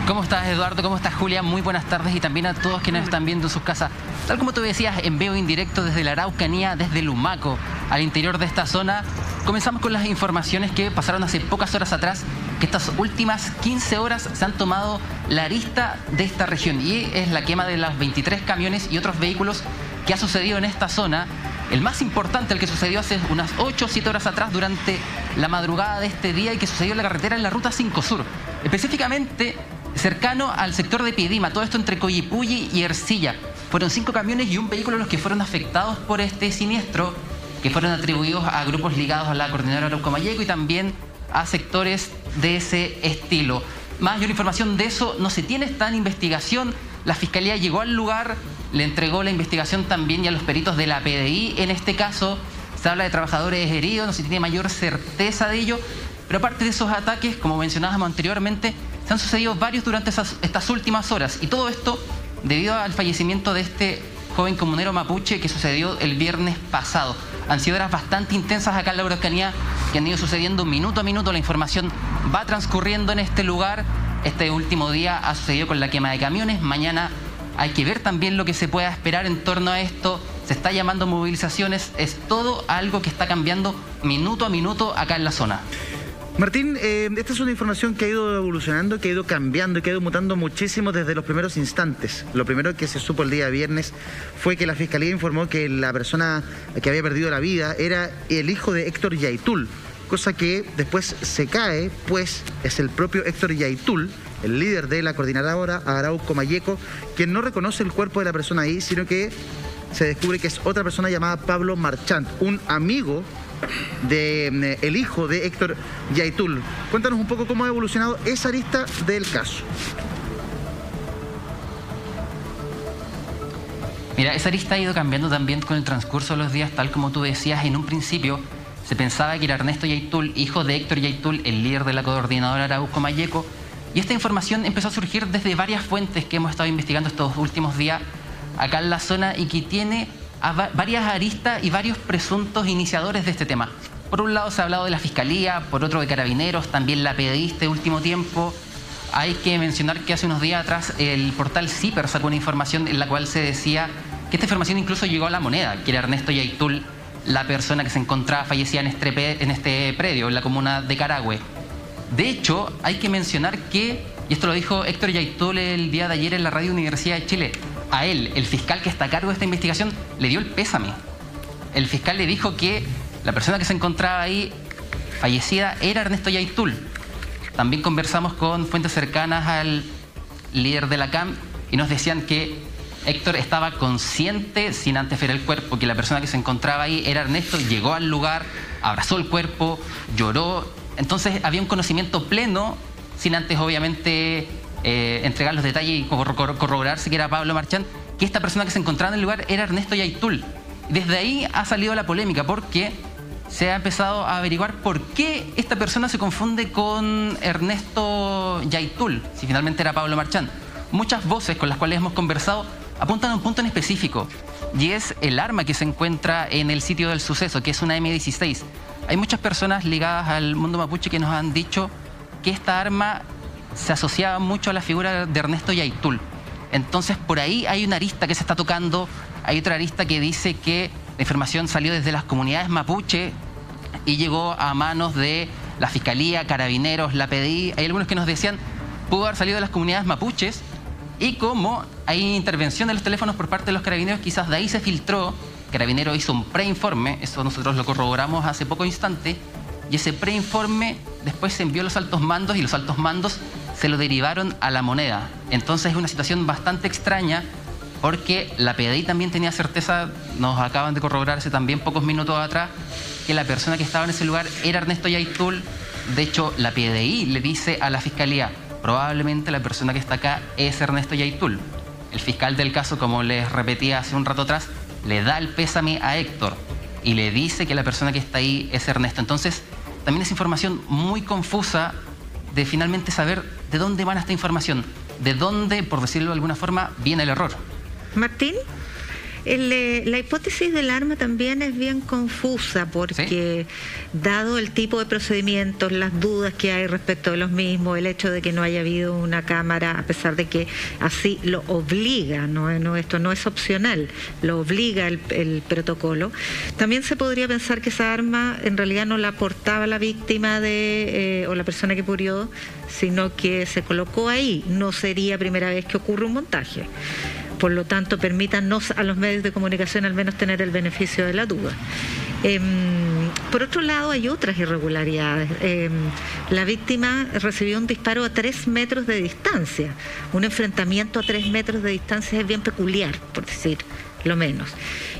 ¿Cómo estás, Eduardo? ¿Cómo estás, Julia? Muy buenas tardes y también a todos quienes están viendo en sus casas. Tal como tú decías, en vivo indirecto desde la Araucanía, desde Lumaco, al interior de esta zona, comenzamos con las informaciones que pasaron hace pocas horas atrás, que estas últimas 15 horas se han tomado la arista de esta región y es la quema de los 23 camiones y otros vehículos que ha sucedido en esta zona. El más importante, el que sucedió hace unas 8 o 7 horas atrás durante la madrugada de este día y que sucedió en la carretera en la Ruta 5 Sur, específicamente cercano al sector de Piedima, todo esto entre Coyipulli y Ercilla. Fueron 5 camiones y un vehículo los que fueron afectados por este siniestro, que fueron atribuidos a grupos ligados a la Coordinadora Arauco-Mayeco y también a sectores de ese estilo. Mayor información de eso no se tiene, está en investigación. La Fiscalía llegó al lugar, le entregó la investigación también y a los peritos de la PDI. En este caso se habla de trabajadores heridos, no se tiene mayor certeza de ello, pero aparte de esos ataques, como mencionábamos anteriormente, se han sucedido varios durante estas últimas horas y todo esto debido al fallecimiento de este joven comunero mapuche que sucedió el viernes pasado. Han sido horas bastante intensas acá en la Araucanía que han ido sucediendo minuto a minuto. La información va transcurriendo en este lugar. Este último día ha sucedido con la quema de camiones. Mañana hay que ver también lo que se pueda esperar en torno a esto. Se está llamando movilizaciones. Es todo algo que está cambiando minuto a minuto acá en la zona. Martín, esta es una información que ha ido evolucionando, que ha ido cambiando y que ha ido mutando muchísimo desde los primeros instantes. Lo primero que se supo el día viernes fue que la Fiscalía informó que la persona que había perdido la vida era el hijo de Héctor Yaitul, cosa que después se cae, pues es el propio Héctor Yaitul, el líder de la Coordinadora Arauco-Mayeco, quien no reconoce el cuerpo de la persona ahí, sino que se descubre que es otra persona llamada Pablo Marchant, un amigo el hijo de Héctor Yaitul. Cuéntanos un poco cómo ha evolucionado esa arista del caso. Mira, esa arista ha ido cambiando también con el transcurso de los días, tal como tú decías. En un principio se pensaba que era Ernesto Yaitul, hijo de Héctor Yaitul, el líder de la Coordinadora Arauco-Mayeco, y esta información empezó a surgir desde varias fuentes que hemos estado investigando estos últimos días acá en la zona y que tiene varias aristas y varios presuntos iniciadores de este tema. Por un lado se ha hablado de la Fiscalía, por otro de Carabineros, también la PDI este último tiempo. Hay que mencionar que hace unos días atrás el portal CIPER sacó una información en la cual se decía que esta información incluso llegó a La Moneda, que era Ernesto Yaitul, la persona que se encontraba fallecida en este predio, en la comuna de Carahue. De hecho, hay que mencionar que, y esto lo dijo Héctor Yaitul el día de ayer en la Radio Universidad de Chile, a él, el fiscal que está a cargo de esta investigación, le dio el pésame. El fiscal le dijo que la persona que se encontraba ahí fallecida era Ernesto Yaitul. También conversamos con fuentes cercanas al líder de la CAM y nos decían que Héctor estaba consciente sin antes ver el cuerpo, que la persona que se encontraba ahí era Ernesto, llegó al lugar, abrazó el cuerpo, lloró. Entonces había un conocimiento pleno sin antes obviamente entregar los detalles y corroborarse que era Pablo Marchant, que esta persona que se encontraba en el lugar era Ernesto Yaitul. Desde ahí ha salido la polémica porque se ha empezado a averiguar por qué esta persona se confunde con Ernesto Yaitul, si finalmente era Pablo Marchant. Muchas voces con las cuales hemos conversado apuntan a un punto en específico y es el arma que se encuentra en el sitio del suceso, que es una M16. Hay muchas personas ligadas al mundo mapuche que nos han dicho que esta arma se asociaba mucho a la figura de Ernesto Yaitul. Entonces por ahí hay una arista que se está tocando, hay otra arista que dice que la información salió desde las comunidades mapuche y llegó a manos de la Fiscalía, Carabineros, la PDI. Hay algunos que nos decían pudo haber salido de las comunidades mapuches y como hay intervención de los teléfonos por parte de los Carabineros, quizás de ahí se filtró. Carabineros hizo un preinforme, eso nosotros lo corroboramos hace poco instante, y ese preinforme después se envió a los altos mandos y los altos mandos se lo derivaron a La Moneda. Entonces es una situación bastante extraña porque la PDI también tenía certeza, nos acaban de corroborarse también pocos minutos atrás, que la persona que estaba en ese lugar era Ernesto Yaitul. De hecho, la PDI le dice a la Fiscalía, probablemente la persona que está acá es Ernesto Yaitul. El fiscal del caso, como les repetía hace un rato atrás, le da el pésame a Héctor y le dice que la persona que está ahí es Ernesto. Entonces, también es información muy confusa de finalmente saber de dónde va esta información, de dónde, por decirlo de alguna forma, viene el error. Martín, La hipótesis del arma también es bien confusa porque dado el tipo de procedimientos, las dudas que hay respecto de los mismos, el hecho de que no haya habido una cámara, a pesar de que así lo obliga, esto no es opcional, lo obliga el protocolo, también se podría pensar que esa arma en realidad no la portaba la víctima o la persona que murió, sino que se colocó ahí. No sería primera vez que ocurre un montaje. Por lo tanto, permítanos a los medios de comunicación al menos tener el beneficio de la duda. Por otro lado, hay otras irregularidades. La víctima recibió un disparo a 3 metros de distancia. Un enfrentamiento a 3 metros de distancia es bien peculiar, por decir lo menos.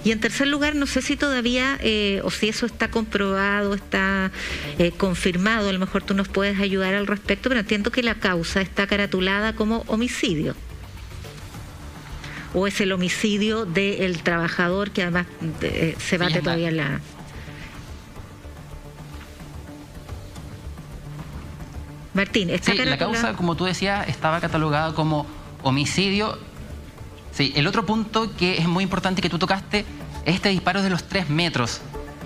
Y en tercer lugar, no sé si todavía, o si eso está comprobado, está confirmado, a lo mejor tú nos puedes ayudar al respecto, pero entiendo que la causa está caratulada como homicidio. ¿O es el homicidio del trabajador que además se bate todavía la... Martín, ¿está la causa, como tú decías, estaba catalogada como homicidio. Sí, el otro punto que es muy importante que tú tocaste es este disparo de los 3 metros.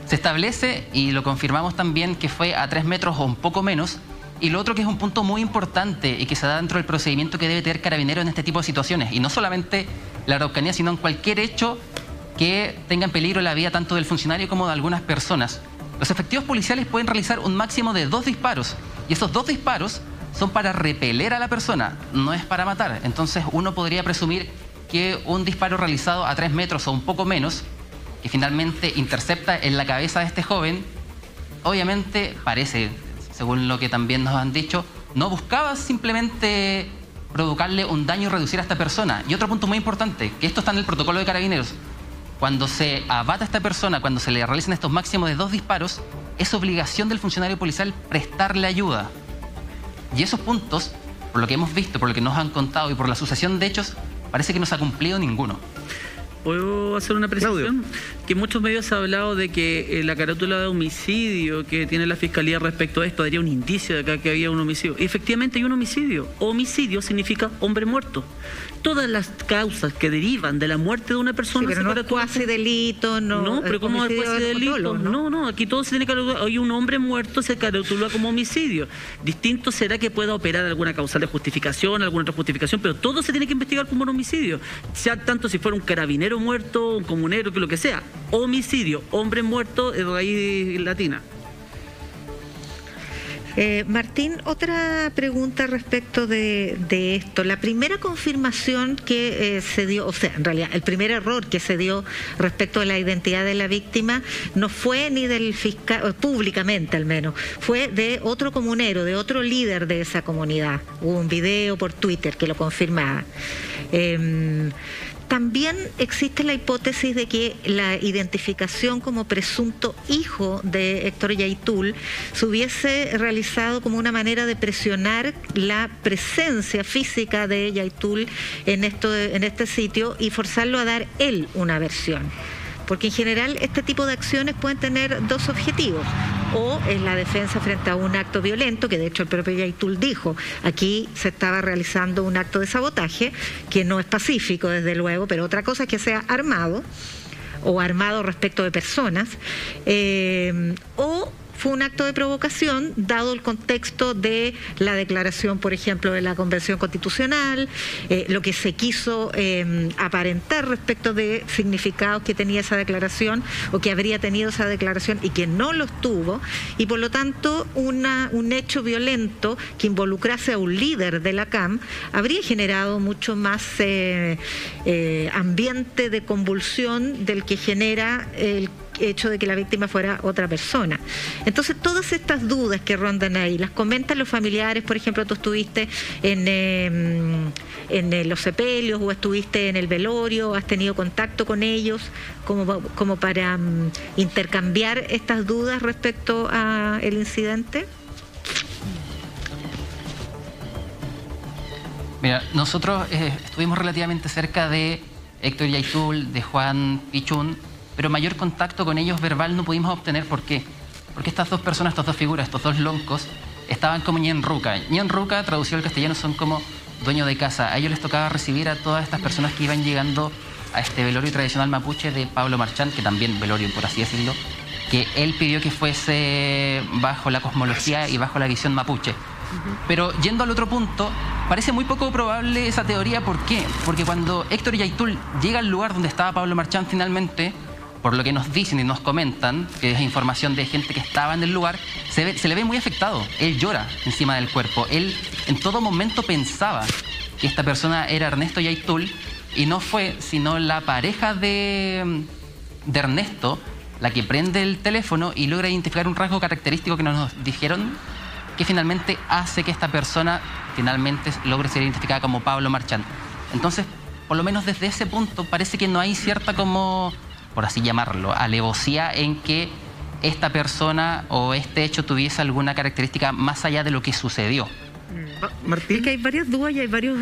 Se establece, y lo confirmamos también, que fue a 3 metros o un poco menos. Y lo otro que es un punto muy importante y que se da dentro del procedimiento que debe tener Carabineros en este tipo de situaciones, y no solamente la Araucanía, sino en cualquier hecho que tenga en peligro la vida tanto del funcionario como de algunas personas. Los efectivos policiales pueden realizar un máximo de 2 disparos, y esos 2 disparos son para repeler a la persona, no es para matar. Entonces uno podría presumir que un disparo realizado a 3 metros o un poco menos, que finalmente intercepta en la cabeza de este joven, obviamente parece, según lo que también nos han dicho, no buscaba simplemente provocarle un daño y reducir a esta persona. Y otro punto muy importante, que esto está en el protocolo de Carabineros: cuando se abata a esta persona, cuando se le realicen estos máximos de 2 disparos, es obligación del funcionario policial prestarle ayuda. Y esos puntos, por lo que hemos visto, por lo que nos han contado y por la sucesión de hechos, parece que no se ha cumplido ninguno. ¿Puedo hacer una precisión? Que muchos medios han hablado de que la carátula de homicidio que tiene la Fiscalía respecto a esto daría un indicio de acá que había un homicidio. Y efectivamente hay un homicidio. Homicidio significa hombre muerto. Todas las causas que derivan de la muerte de una persona... Sí, pero no es cuasi delito, no... No, pero ¿cómo es cuasi delito? No, aquí todo se tiene que... Hoy un hombre muerto se caratula como homicidio. Distinto será que pueda operar alguna causal de justificación, alguna otra justificación, pero todo se tiene que investigar como un homicidio. Sea tanto si fuera un carabinero muerto, un comunero, que lo que sea. Homicidio, hombre muerto, de raíz latina. Martín, otra pregunta respecto de esto. La primera confirmación que se dio, o sea, en realidad, el primer error que se dio respecto a la identidad de la víctima no fue ni del fiscal, públicamente al menos, fue de otro comunero, de otro líder de esa comunidad. Hubo un video por Twitter que lo confirmaba. También existe la hipótesis de que la identificación como presunto hijo de Héctor Yaitul se hubiese realizado como una manera de presionar la presencia física de Yaitul en este sitio y forzarlo a dar él una versión. Porque en general este tipo de acciones pueden tener 2 objetivos. O es la defensa frente a un acto violento, que de hecho el propio Yaitul dijo, aquí se estaba realizando un acto de sabotaje, que no es pacífico desde luego, pero otra cosa es que sea armado, o armado respecto de personas, o fue un acto de provocación, dado el contexto de la declaración, por ejemplo, de la Convención Constitucional, lo que se quiso aparentar respecto de significados que tenía esa declaración o que habría tenido esa declaración y que no los tuvo, y por lo tanto un hecho violento que involucrase a un líder de la CAM habría generado mucho más ambiente de convulsión del que genera el hecho de que la víctima fuera otra persona. Entonces, todas estas dudas que rondan ahí, las comentan los familiares. Por ejemplo, tú estuviste en los sepelios o estuviste en el velorio, has tenido contacto con ellos como para intercambiar estas dudas respecto a el incidente. Mira, nosotros estuvimos relativamente cerca de Héctor Yaitul, de Juan Pichún, pero mayor contacto con ellos verbal no pudimos obtener. ¿Por qué? Porque estas 2 personas, estas 2 figuras, estos 2 loncos, estaban como ñenruca. Ñenruca, traducido al castellano, son como dueño de casa. A ellos les tocaba recibir a todas estas personas que iban llegando a este velorio tradicional mapuche de Pablo Marchand, que también velorio, por así decirlo, que él pidió que fuese bajo la cosmología y bajo la visión mapuche. Pero yendo al otro punto, parece muy poco probable esa teoría. ¿Por qué? Porque cuando Héctor Yaitul llega al lugar donde estaba Pablo Marchand finalmente, por lo que nos dicen y nos comentan, que es información de gente que estaba en el lugar, se le ve muy afectado. Él llora encima del cuerpo. Él en todo momento pensaba que esta persona era Ernesto Yaitul, y no fue sino la pareja de Ernesto la que prende el teléfono y logra identificar un rasgo característico que nos dijeron, que finalmente hace que esta persona finalmente logre ser identificada como Pablo Marchand. Entonces, por lo menos desde ese punto, parece que no hay cierta, como, por así llamarlo, alevosía en que esta persona o este hecho tuviese alguna característica más allá de lo que sucedió. Martín. Es que hay varias dudas y hay varias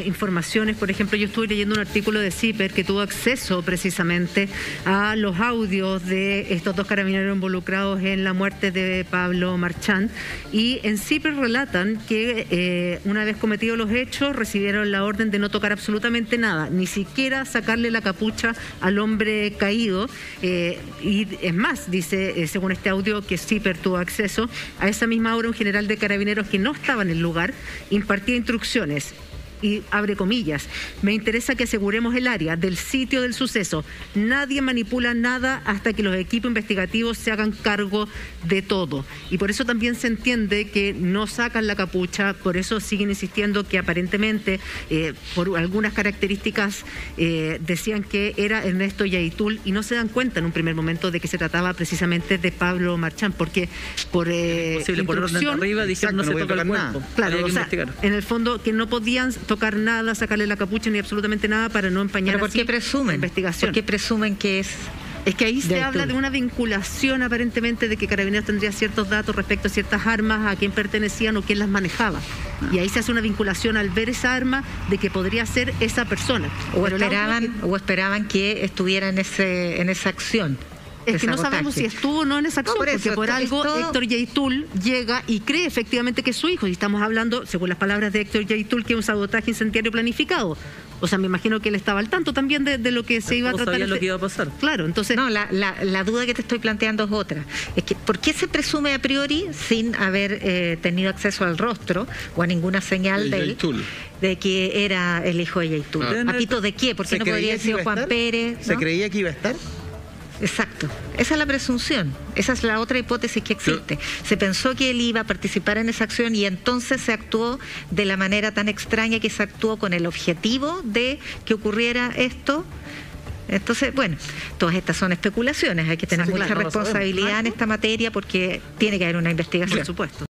informaciones. Por ejemplo, yo estuve leyendo un artículo de CIPER que tuvo acceso precisamente a los audios de estos dos carabineros involucrados en la muerte de Pablo Marchand, y en CIPER relatan que una vez cometidos los hechos recibieron la orden de no tocar absolutamente nada, ni siquiera sacarle la capucha al hombre caído, y es más, dice según este audio que CIPER tuvo acceso, a esa misma hora un general de carabineros que no estaba en el lugar impartía instrucciones, y abre comillas, me interesa que aseguremos el área del sitio del suceso, nadie manipula nada hasta que los equipos investigativos se hagan cargo de todo. Y por eso también se entiende que no sacan la capucha, por eso siguen insistiendo que aparentemente por algunas características decían que era Ernesto Yaitul, y no se dan cuenta en un primer momento de que se trataba precisamente de Pablo Marchand, porque por instrucción, arriba dijeron no se toca el cuerpo. Claro, o sea, en el fondo que no podían tocar nada, sacarle la capucha ni absolutamente nada para no empañar. ¿Pero por qué presumen? Investigación. ¿Por qué presumen que es? Es que ahí se habla de una vinculación aparentemente de que Carabineros tendría ciertos datos respecto a ciertas armas, a quién pertenecían o quién las manejaba. Y ahí se hace una vinculación al ver esa arma de que podría ser esa persona. O esperaban que estuviera en esa acción. Es que no sabemos si estuvo o no en esa acción, porque por algo Héctor Yaitul llega y cree efectivamente que es su hijo. Y estamos hablando, según las palabras de Héctor Yaitul, que es un sabotaje incendiario planificado. O sea, me imagino que él estaba al tanto también de lo que se iba a tratar. Sabía lo que iba a pasar. Claro, entonces... No, la duda que te estoy planteando es otra. Es que, ¿por qué se presume a priori, sin haber tenido acceso al rostro o a ninguna señal de él, de que era el hijo de Yaitul? ¿A pito de qué? ¿Por qué no podría haber sido Juan Pérez? ¿No? ¿Se creía que iba a estar? Exacto, esa es la presunción, esa es la otra hipótesis que existe. Se pensó que él iba a participar en esa acción y entonces se actuó de la manera tan extraña que se actuó con el objetivo de que ocurriera esto. Entonces, bueno, todas estas son especulaciones, hay que tener mucha responsabilidad en esta materia porque tiene que haber una investigación. Por supuesto.